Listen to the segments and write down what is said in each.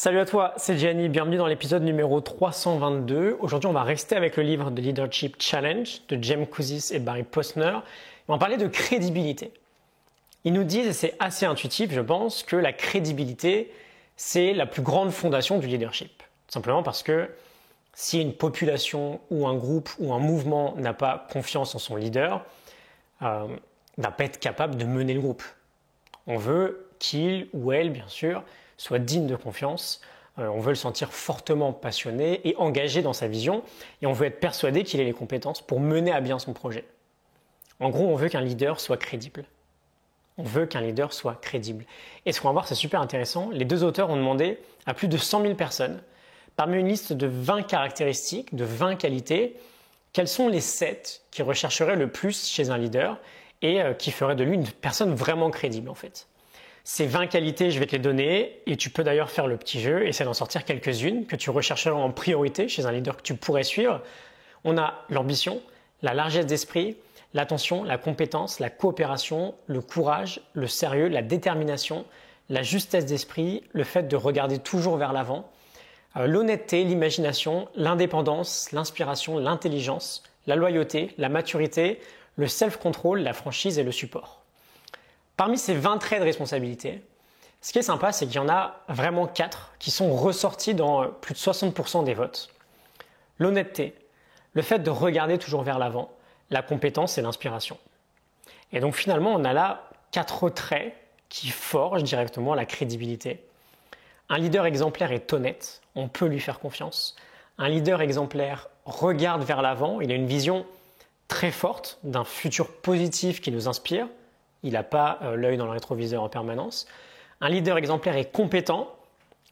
Salut à toi, c'est Gianni, bienvenue dans l'épisode numéro 322. Aujourd'hui, on va rester avec le livre de Leadership Challenge de James Kouzis et Barry Posner. On va parler de crédibilité. Ils nous disent, et c'est assez intuitif, je pense, que la crédibilité, c'est la plus grande fondation du leadership. Simplement parce que si une population ou un groupe ou un mouvement n'a pas confiance en son leader, va pas être capable de mener le groupe. On veut qu'il ou elle, bien sûr, soit digne de confiance. On veut le sentir fortement passionné et engagé dans sa vision. Et on veut être persuadé qu'il ait les compétences pour mener à bien son projet. En gros, on veut qu'un leader soit crédible. On veut qu'un leader soit crédible. Et ce qu'on va voir, c'est super intéressant. Les deux auteurs ont demandé à plus de 100 000 personnes, parmi une liste de 20 caractéristiques, de 20 qualités, quels sont les 7 qui rechercheraient le plus chez un leader et qui feraient de lui une personne vraiment crédible en fait. Ces 20 qualités, je vais te les donner et tu peux d'ailleurs faire le petit jeu, essayer d'en sortir quelques-unes que tu rechercheras en priorité chez un leader que tu pourrais suivre. On a l'ambition, la largesse d'esprit, l'attention, la compétence, la coopération, le courage, le sérieux, la détermination, la justesse d'esprit, le fait de regarder toujours vers l'avant, l'honnêteté, l'imagination, l'indépendance, l'inspiration, l'intelligence, la loyauté, la maturité, le self-control, la franchise et le support. Parmi ces 20 traits de responsabilité, ce qui est sympa, c'est qu'il y en a vraiment 4 qui sont ressortis dans plus de 60% des votes. L'honnêteté, le fait de regarder toujours vers l'avant, la compétence et l'inspiration. Et donc finalement, on a là 4 traits qui forgent directement la crédibilité. Un leader exemplaire est honnête, on peut lui faire confiance. Un leader exemplaire regarde vers l'avant, il a une vision très forte d'un futur positif qui nous inspire. Il n'a pas l'œil dans le rétroviseur en permanence. Un leader exemplaire est compétent,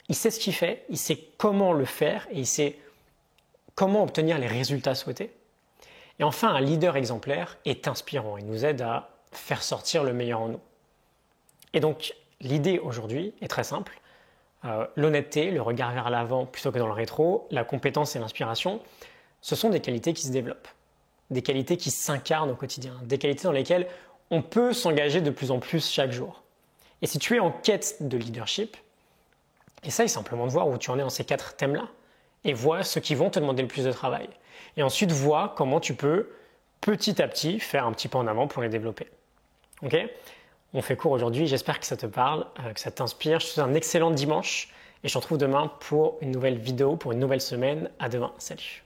il sait ce qu'il fait, il sait comment le faire et il sait comment obtenir les résultats souhaités. Et enfin, un leader exemplaire est inspirant, il nous aide à faire sortir le meilleur en nous. Et donc, l'idée aujourd'hui est très simple. L'honnêteté, le regard vers l'avant plutôt que dans le rétro, la compétence et l'inspiration, ce sont des qualités qui se développent, des qualités qui s'incarnent au quotidien, des qualités dans lesquelles on peut s'engager de plus en plus chaque jour. Et si tu es en quête de leadership, essaye simplement de voir où tu en es dans ces 4 thèmes-là et vois ceux qui vont te demander le plus de travail. Et ensuite, vois comment tu peux petit à petit faire un petit pas en avant pour les développer. Ok ? On fait court aujourd'hui, j'espère que ça te parle, que ça t'inspire. Je te souhaite un excellent dimanche et je te retrouve demain pour une nouvelle vidéo, pour une nouvelle semaine. À demain, salut.